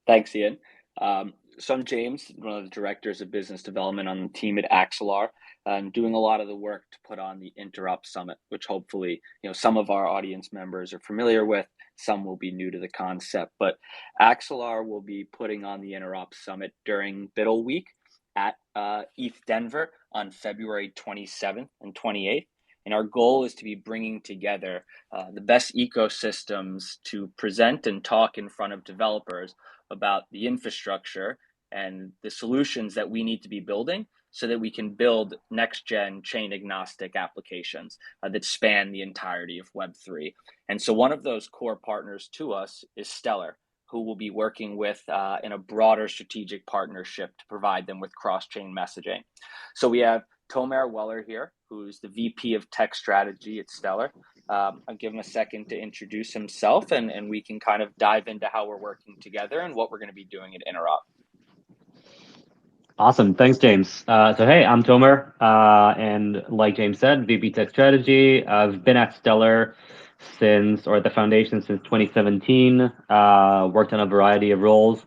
Thanks, Ian. So I'm James, one of the directors of business development on the team at Axelar, and doing a lot of the work to put on the Interop Summit, which hopefully, some of our audience members are familiar with, some will be new to the concept. But Axelar will be putting on the Interop Summit during BUIDL week at ETH Denver on February 27th and 28th. And our goal is to be bringing together the best ecosystems to present and talk in front of developers about the infrastructure and the solutions that we need to be building so that we can build next gen chain agnostic applications that span the entirety of Web3. And so one of those core partners to us is Stellar, who will be working with in a broader strategic partnership to provide them with cross-chain messaging. So we have Tomer Weller here, who's the VP of Tech Strategy at Stellar. I'll give him a second to introduce himself, and we can kind of dive into how we're working together and what we're going to be doing at Interop. Awesome. Thanks, James. Hey, I'm Tomer, and like James said, VP Tech Strategy. I've been at Stellar at the foundation since 2017, worked on a variety of roles.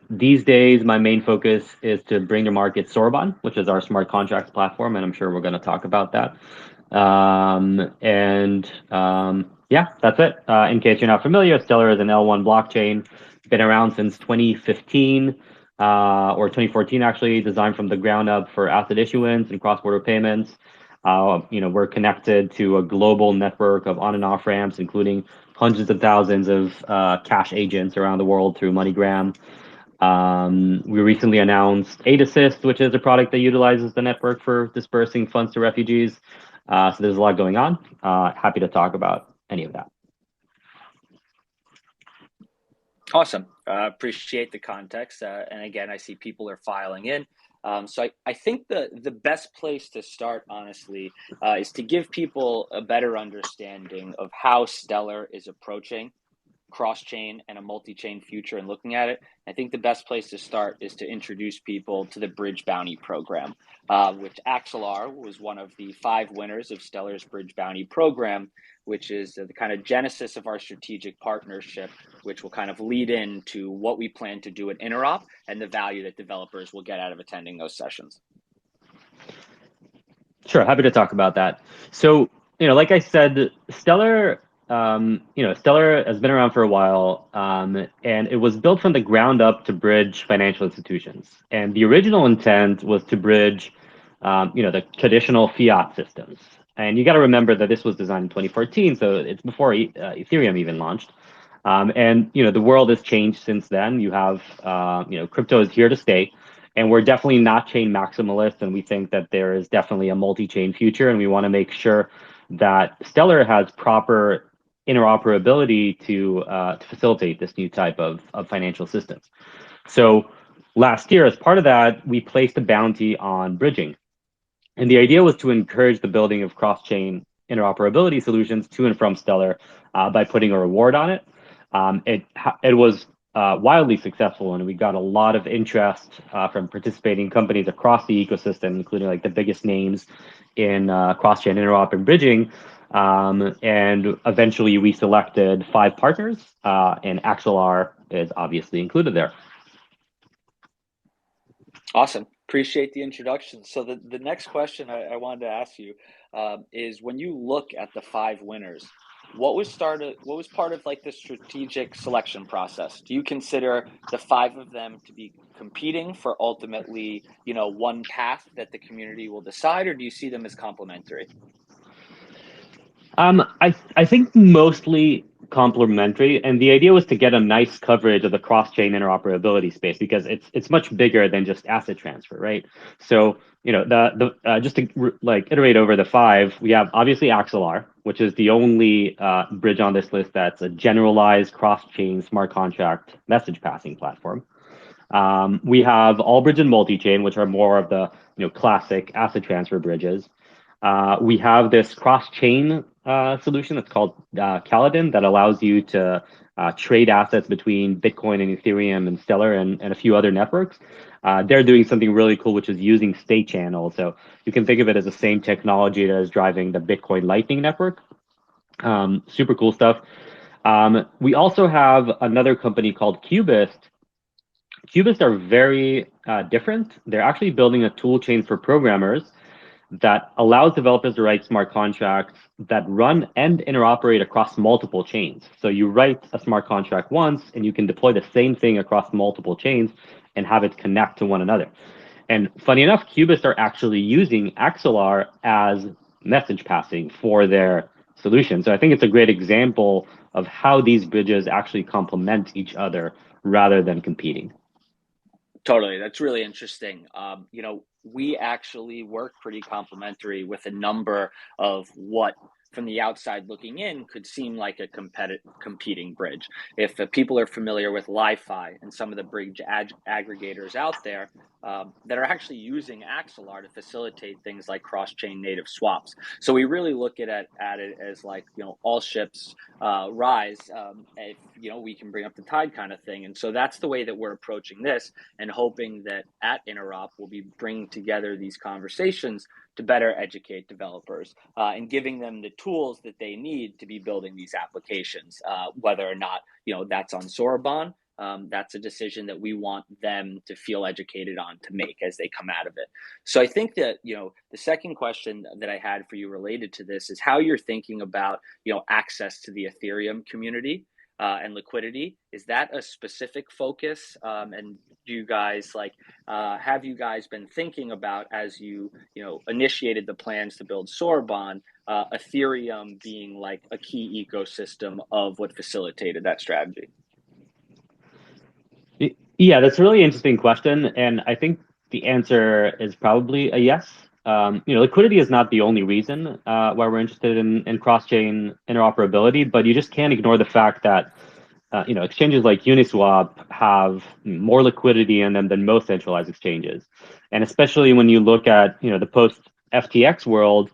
These days, my main focus is to bring to market Sorbon, which is our smart contracts platform, and I'm sure we're going to talk about that. Yeah, that's it. In case you're not familiar, Stellar is an L1 blockchain, been around since 2015. Or 2014, actually, designed from the ground up for asset issuance and cross-border payments. We're connected to a global network of on and off ramps, including hundreds of thousands of cash agents around the world through MoneyGram. We recently announced Aid Assist, which is a product that utilizes the network for dispersing funds to refugees. So there's a lot going on. Happy to talk about any of that. Awesome. Appreciate the context. And again, I see people are filing in. So I think the best place to start, honestly, is to give people a better understanding of how Stellar is approaching cross-chain and a multi-chain future and looking at it. I think the best place to start is to introduce people to the Bridge Bounty program, which Axelar was one of the 5 winners of Stellar's Bridge Bounty program, which is the kind of genesis of our strategic partnership, which will kind of lead into what we plan to do at Interop and the value that developers will get out of attending those sessions. Sure, happy to talk about that. So, like I said, Stellar has been around for a while, and it was built from the ground up to bridge financial institutions. And the original intent was to bridge, the traditional fiat systems. And you got to remember that this was designed in 2014, so it's before Ethereum even launched. The world has changed since then. You have, crypto is here to stay, and we're definitely not chain maximalists, and we think that there is definitely a multi-chain future, and we want to make sure that Stellar has proper interoperability to facilitate this new type of financial systems. So last year, as part of that, we placed a bounty on bridging. And the idea was to encourage the building of cross-chain interoperability solutions to and from Stellar by putting a reward on it. It was wildly successful, and we got a lot of interest from participating companies across the ecosystem, including like the biggest names in cross-chain interop and bridging. And eventually we selected 5 partners, and Axelar is obviously included there. Awesome. Appreciate the introduction. So the next question I wanted to ask you is, when you look at the 5 winners, what was part of like the strategic selection process? Do you consider the 5 of them to be competing for ultimately, one path that the community will decide, or do you see them as complementary? I think mostly complementary, and the idea was to get a nice coverage of the cross-chain interoperability space because it's much bigger than just asset transfer, right? So just to iterate over the 5, we have obviously Axelar, which is the only bridge on this list that's a generalized cross-chain smart contract message passing platform. We have Allbridge and Multichain, which are more of the classic asset transfer bridges. We have this cross-chain solution that's called Kaladin that allows you to trade assets between Bitcoin and Ethereum and Stellar and a few other networks. They're doing something really cool, which is using state channels. So you can think of it as the same technology that is driving the Bitcoin Lightning Network. Super cool stuff. We also have another company called Cubist. Cubists are very different. They're actually building a tool chain for programmers that allows developers to write smart contracts that run and interoperate across multiple chains. So you write a smart contract once and you can deploy the same thing across multiple chains and have it connect to one another. And funny enough, Cubists are actually using Axelar as message passing for their solution. So I think it's a great example of how these bridges actually complement each other rather than competing. Totally. That's really interesting. We actually work pretty complementary with a number of what from the outside looking in could seem like a competing bridge. If people are familiar with Li-Fi and some of the bridge aggregators out there that are actually using Axelar to facilitate things like cross-chain native swaps. So we really look at it as like, all ships rise if, we can bring up the tide kind of thing. And so that's the way that we're approaching this, and hoping that at Interop we'll be bringing together these conversations to better educate developers and giving them the tools that they need to be building these applications, whether or not that's on Sorbonne. That's a decision that we want them to feel educated on to make as they come out of it. So I think that the second question that I had for you related to this is how you're thinking about access to the Ethereum community and liquidity. Is that a specific focus? And do you guys have you guys been thinking about, as initiated the plans to build Sorbonne, Ethereum being like a key ecosystem of what facilitated that strategy? Yeah, that's a really interesting question, and I think the answer is probably a yes. Liquidity is not the only reason why we're interested in cross-chain interoperability, but you just can't ignore the fact that exchanges like Uniswap have more liquidity in them than most centralized exchanges, and especially when you look at the post FTX world,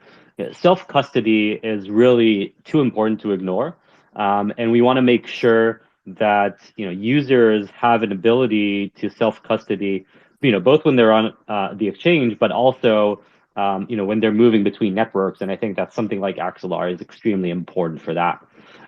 self-custody is really too important to ignore, and we want to make sure that users have an ability to self-custody, both when they're on the exchange, but also when they're moving between networks. And I think that's something like Axelar is extremely important for that.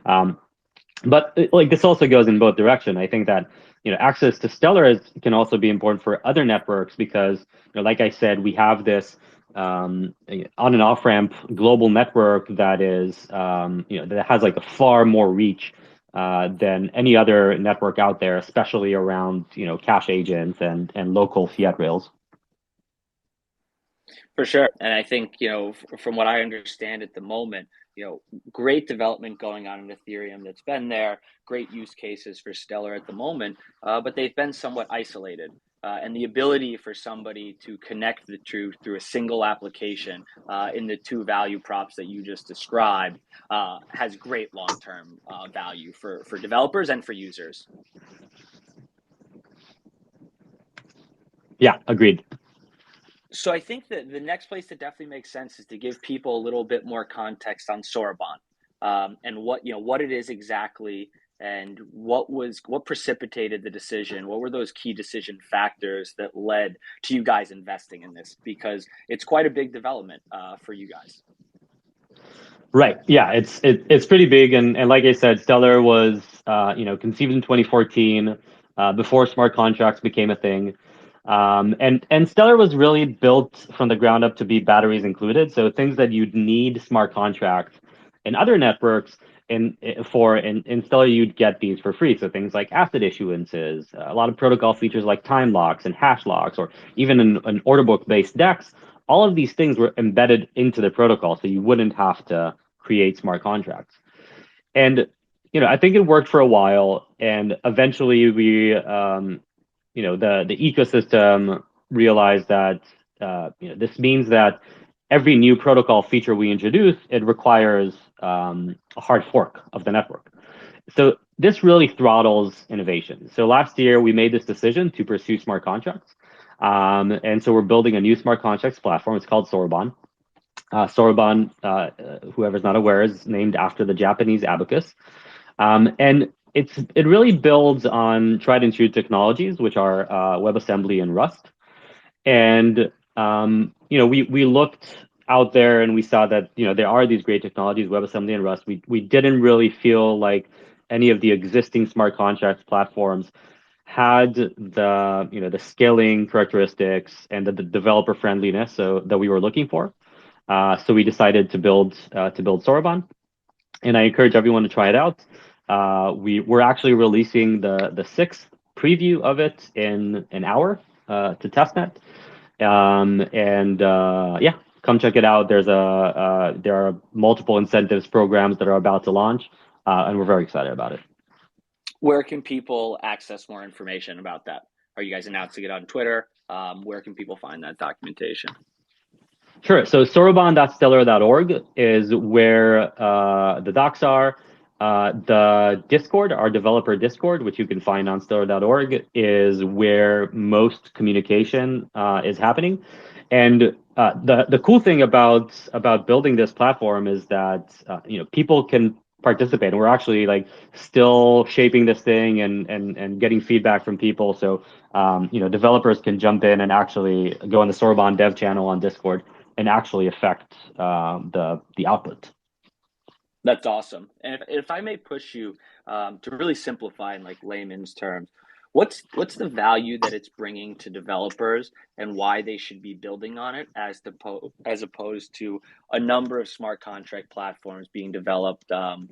But like this also goes in both directions. I think that access to Stellar can also be important for other networks because like I said, we have this on and off ramp global network that is that has like a far more reach than any other network out there, especially around cash agents and local fiat rails. For sure. And I think, from what I understand at the moment, great development going on in Ethereum that's been there, great use cases for Stellar at the moment, but they've been somewhat isolated. And the ability for somebody to connect the two through a single application in the two value props that you just described has great long-term value for developers and for users. Yeah, agreed. So I think that the next place that definitely makes sense is to give people a little bit more context on Sorbonne and what it is exactly, and what precipitated the decision. What were those key decision factors that led to you guys investing in this? Because it's quite a big development for you guys. Right. Yeah, it's pretty big, and like I said, Stellar was conceived in 2014, before smart contracts became a thing. And Stellar was really built from the ground up to be batteries included. So things that you'd need smart contracts in other networks in Stellar you'd get these for free. So things like asset issuances, a lot of protocol features like time locks and hash locks, or even an order book based DEX. All of these things were embedded into the protocol, so you wouldn't have to create smart contracts. And I think it worked for a while, and eventually we the ecosystem realized that this means that every new protocol feature we introduce, it requires a hard fork of the network. So this really throttles innovation. So last year we made this decision to pursue smart contracts, and so we're building a new smart contracts platform. It's called Sorbonne. Sorbonne, whoever's not aware, is named after the Japanese abacus, and it really builds on tried and true technologies, which are WebAssembly and Rust. And we looked out there and we saw that there are these great technologies, WebAssembly and Rust. We didn't really feel like any of the existing smart contracts platforms had the scaling characteristics and the developer friendliness that we were looking for. So we decided to build Soroban, and I encourage everyone to try it out. We're actually releasing the sixth preview of it in an hour to testnet. Yeah, come check it out. There are multiple incentives programs that are about to launch, and we're very excited about it. Where can people access more information about that? Are you guys announcing it on Twitter? Where can people find that documentation? Sure. So soroban.stellar.org is where the docs are. The Discord, our developer Discord, which you can find on stellar.org, is where most communication is happening. And the cool thing about building this platform is that people can participate, and we're actually like still shaping this thing and getting feedback from people. So developers can jump in and actually go on the Soroban dev channel on Discord and actually affect the output. That's awesome. And if I may push you to really simplify in like layman's terms, what's the value that it's bringing to developers and why they should be building on it as opposed to a number of smart contract platforms being developed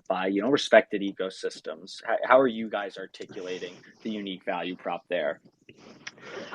by respected ecosystems? How are you guys articulating the unique value prop there?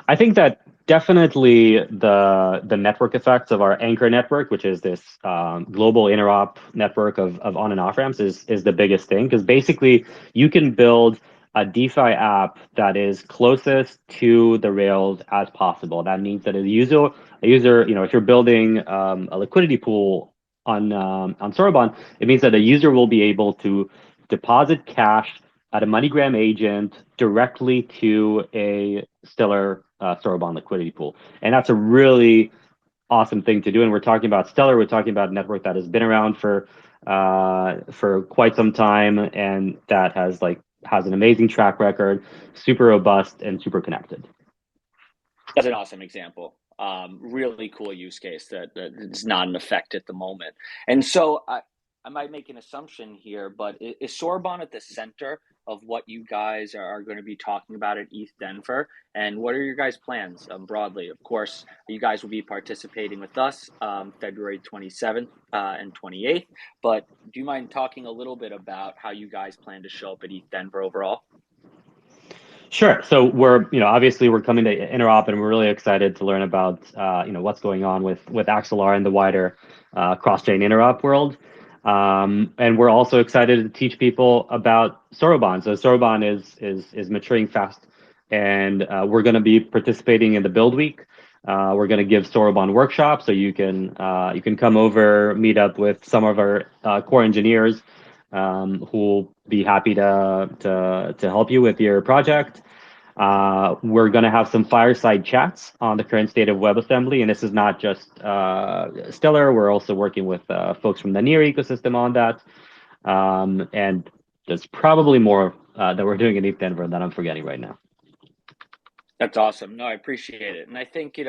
I think that definitely the network effects of our anchor network, which is this global interop network of on and off ramps, is the biggest thing, because basically you can build a DeFi app that is closest to the rails as possible. That means that a user, if you're building a liquidity pool on Soroban, it means that a user will be able to deposit cash at a MoneyGram agent directly to a Stellar Soroban liquidity pool. And that's a really awesome thing to do. And we're talking about Stellar, we're talking about a network that has been around for quite some time, and that has an amazing track record, super robust and super connected. That's an awesome example. Really cool use case that is not in effect at the moment. And so I might make an assumption here, but is Soroban at the center of what you guys are going to be talking about at ETH Denver? And what are your guys' plans broadly? Of course, you guys will be participating with us February 27th and 28th. But do you mind talking a little bit about how you guys plan to show up at ETH Denver overall? Sure. So we're, obviously we're coming to Interop, and we're really excited to learn about, what's going on with Axelar and the wider cross-chain Interop world. And we're also excited to teach people about Soroban. So Soroban is maturing fast, and we're going to be participating in the Build Week. We're going to give Soroban workshops, so you can come over, meet up with some of our core engineers who will be happy to help you with your project. We're going to have some fireside chats on the current state of WebAssembly, and this is not just Stellar. We're also working with folks from the Near ecosystem on that. And there's probably more that we're doing in ETH Denver that I'm forgetting right now. That's awesome. No, I appreciate it. And I think,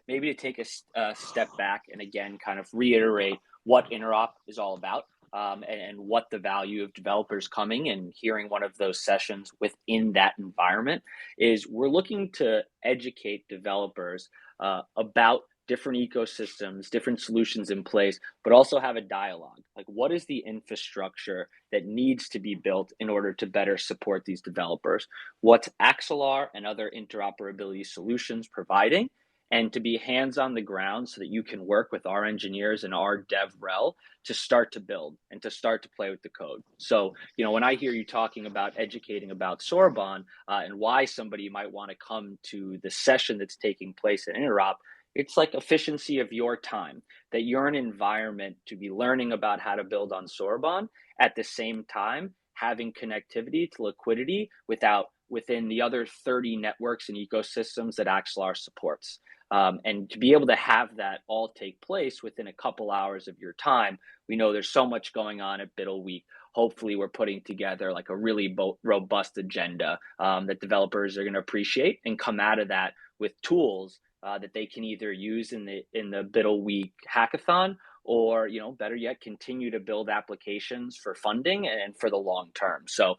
maybe to take a step back and again, kind of reiterate what Interop is all about. And what the value of developers coming and hearing one of those sessions within that environment is. We're looking to educate developers about different ecosystems, different solutions in place, but also have a dialogue. Like, what is the infrastructure that needs to be built in order to better support these developers? What's Axelar and other interoperability solutions providing? And to be hands on the ground so that you can work with our engineers and our DevRel to start to build and to start to play with the code. So, when I hear you talking about educating about Soroban and why somebody might want to come to the session that's taking place at Interop, it's like efficiency of your time, that you're an environment to be learning about how to build on Soroban at the same time having connectivity to liquidity within the other 30 networks and ecosystems that Axelar supports. And to be able to have that all take place within a couple hours of your time, we know there's so much going on at BUIDL Week. Hopefully we're putting together like a really robust agenda that developers are going to appreciate and come out of that with tools that they can either use in the BUIDL Week hackathon or better yet, continue to build applications for funding and for the long term. So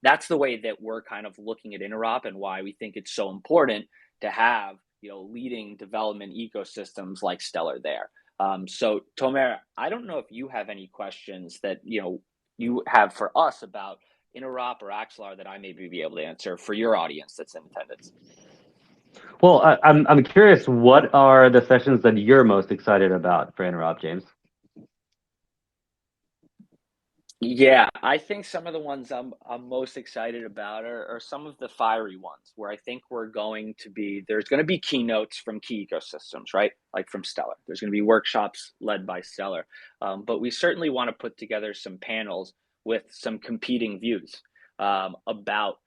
that's the way that we're kind of looking at Interop, and why we think it's so important to have leading development ecosystems like Stellar there. So Tomer, I don't know if you have any questions that you have for us about Interop or Axelar that I may be able to answer for your audience that's in attendance. Well, I'm curious, what are the sessions that you're most excited about for Interop, James? Yeah, I think some of the ones I'm most excited about are some of the fiery ones, where I think there's going to be keynotes from key ecosystems, right? Like from Stellar. There's going to be workshops led by Stellar, but we certainly want to put together some panels with some competing views about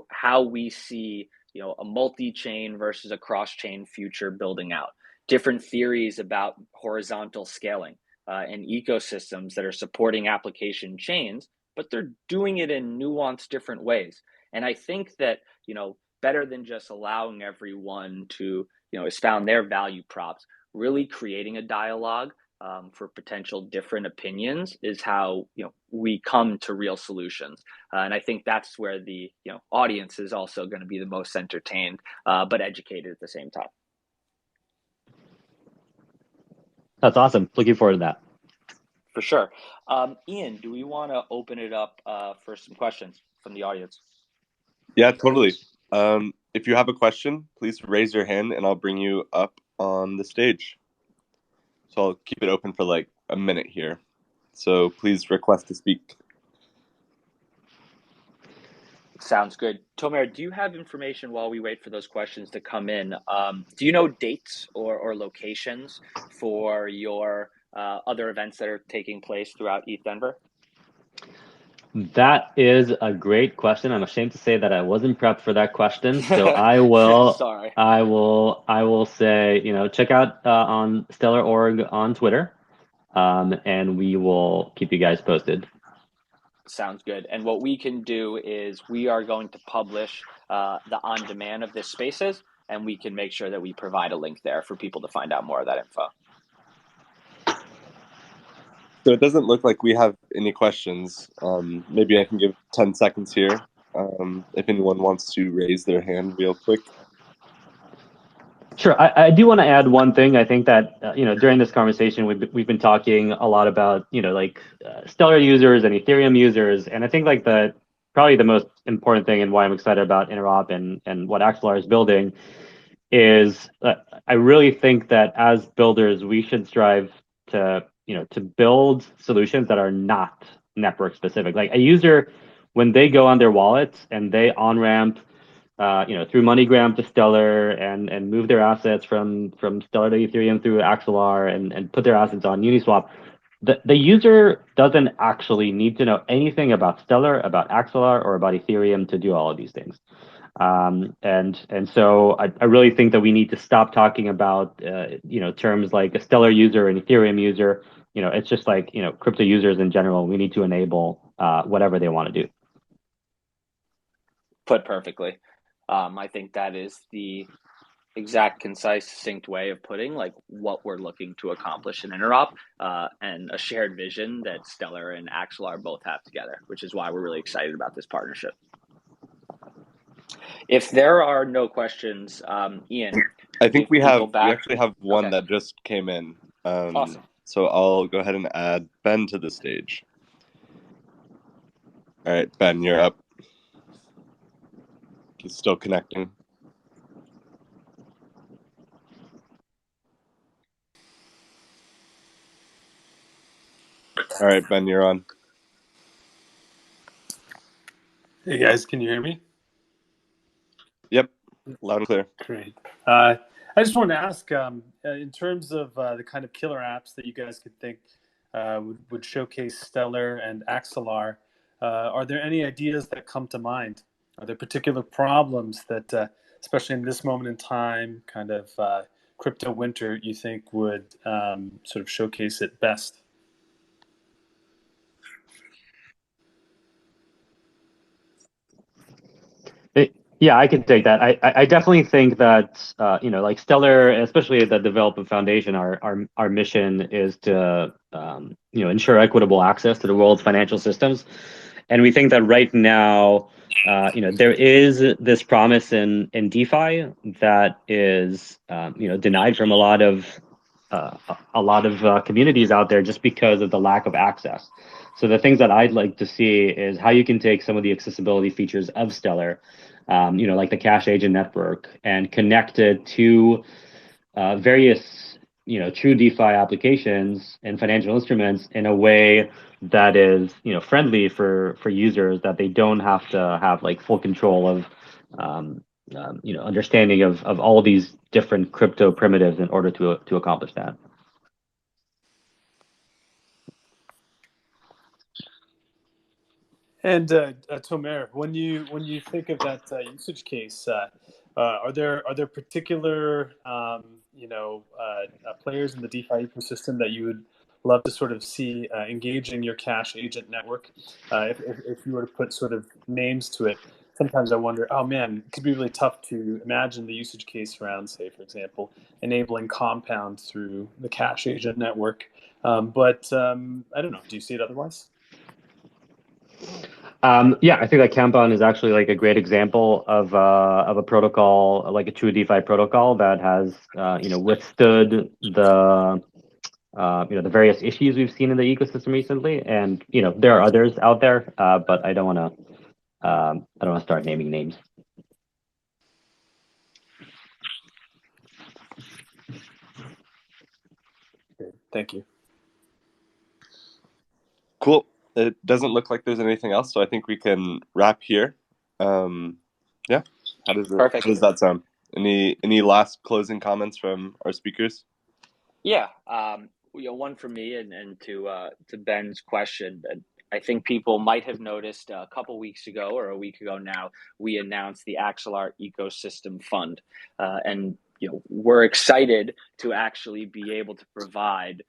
how we see a multi-chain versus a cross-chain future building out, different theories about horizontal scaling and ecosystems that are supporting application chains, but they're doing it in nuanced different ways. And I think that, better than just allowing everyone to, expound their value props, really creating a dialogue for potential different opinions is how, we come to real solutions. And I think that's where the, audience is also going to be the most entertained, but educated at the same time. That's awesome. Looking forward to that. For sure. Ian, do we want to open it up for some questions from the audience? Yeah, totally. If you have a question, please raise your hand and I'll bring you up on the stage. So I'll keep it open for like a minute here. So please request to speak. Sounds good. Tomer, do you have information while we wait for those questions to come in? Do you know dates or locations for your other events that are taking place throughout ETH Denver? That is a great question. I'm ashamed to say that I wasn't prepped for that question, so I will. Sorry. I will say, check out on Stellar.org on Twitter, and we will keep you guys posted. Sounds good. And what we can do is we are going to publish the on demand of this spaces, and we can make sure that we provide a link there for people to find out more of that info. So it doesn't look like we have any questions. Maybe I can give 10 seconds here if anyone wants to raise their hand real quick. Sure. I do want to add one thing. I think that during this conversation we've been talking a lot about Stellar users and Ethereum users, and I think like probably the most important thing and why I'm excited about Interop and what Axelar is building is I really think that as builders we should strive to to build solutions that are not network specific. Like a user, when they go on their wallets and they on ramp through MoneyGram to Stellar and move their assets from Stellar to Ethereum through Axelar and put their assets on Uniswap, the user doesn't actually need to know anything about Stellar, about Axelar, or about Ethereum to do all of these things. And so I really think that we need to stop talking about terms like a Stellar user and Ethereum user. It's just like crypto users in general. We need to enable whatever they want to do. Put perfectly. I think that is the exact, concise, succinct way of putting like what we're looking to accomplish in Interop, and a shared vision that Stellar and Axelar both have together, which is why we're really excited about this partnership. If there are no questions, Ian, I think we actually have one okay. that just came in. Awesome. So I'll go ahead and add Ben to the stage. All right, Ben, you're up. He's still connecting. All right, Ben, you're on. Hey guys, can you hear me? Yep, loud and clear. Great. I just wanted to ask, in terms of the kind of killer apps that you guys could think would showcase Stellar and Axelar, are there any ideas that come to mind? Are there particular problems that, especially in this moment in time, kind of crypto winter, you think would sort of showcase it best? Yeah, I can take that. I definitely think that like Stellar, especially the Development Foundation, our mission is to ensure equitable access to the world's financial systems, and we think that right now, there is this promise in DeFi that is denied from a lot of communities out there just because of the lack of access. So the things that I'd like to see is how you can take some of the accessibility features of Stellar, like the cash agent network, and connect it to various, true DeFi applications and financial instruments in a way that is, friendly for users, that they don't have to have like full control of, understanding of all these different crypto primitives in order to accomplish that. And Tomer, when you think of that usage case, are there particular players in the DeFi ecosystem that you would love to sort of see engaging your cash agent network? If you were to put sort of names to it, sometimes I wonder, oh man, it could be really tough to imagine the usage case around, say, for example, enabling Compound through the cash agent network. But I don't know. Do you see it otherwise? Yeah, I think that Compound is actually like a great example of a protocol, like a true DeFi protocol that has withstood the various issues we've seen in the ecosystem recently. And there are others out there, but I don't want to start naming names. Okay, thank you. Cool. It doesn't look like there's anything else, so I think we can wrap here. Yeah. Perfect. How does that sound? Any last closing comments from our speakers? Yeah, one for me, and to Ben's question, I think people might have noticed a couple weeks ago or a week ago now, we announced the Axelar Ecosystem Fund, and we're excited to actually be able to provide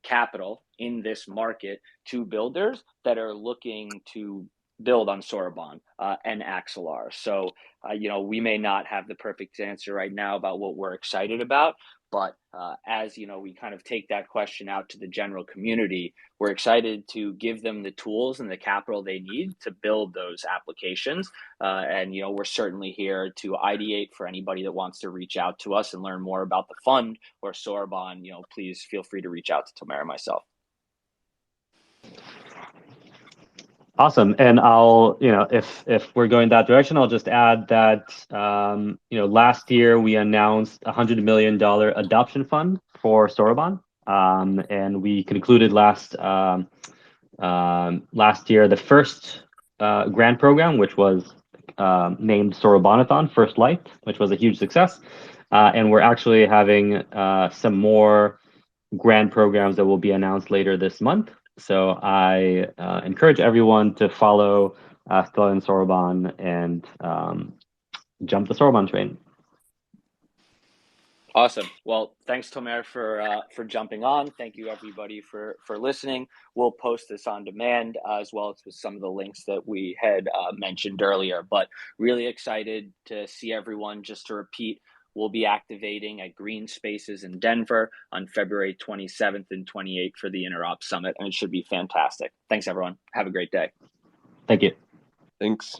capital in this market to builders that are looking to build on Sorbonne and Axelar. So, we may not have the perfect answer right now about what we're excited about, but as we kind of take that question out to the general community, we're excited to give them the tools and the capital they need to build those applications. And we're certainly here to ideate for anybody that wants to reach out to us and learn more about the fund or Sorbonne. Please feel free to reach out to Tomer and myself. Awesome. And I'll, if we're going that direction, I'll just add that, last year we announced $100 million adoption fund for Sorbonne. And we concluded last year the first grant program, which was named Sorbonne-a-thon First Light, which was a huge success. And we're actually having some more grant programs that will be announced later this month. So I encourage everyone to follow Stellar and Sorbonne and jump the Sorbonne train. Awesome. Well, thanks, Tomer, for jumping on. Thank you, everybody, for listening. We'll post this on demand as well as with some of the links that we had mentioned earlier. But really excited to see everyone. Just to repeat, we'll be activating at Green Spaces in Denver on February 27th and 28th for the Interop Summit, and it should be fantastic. Thanks, everyone. Have a great day. Thank you. Thanks.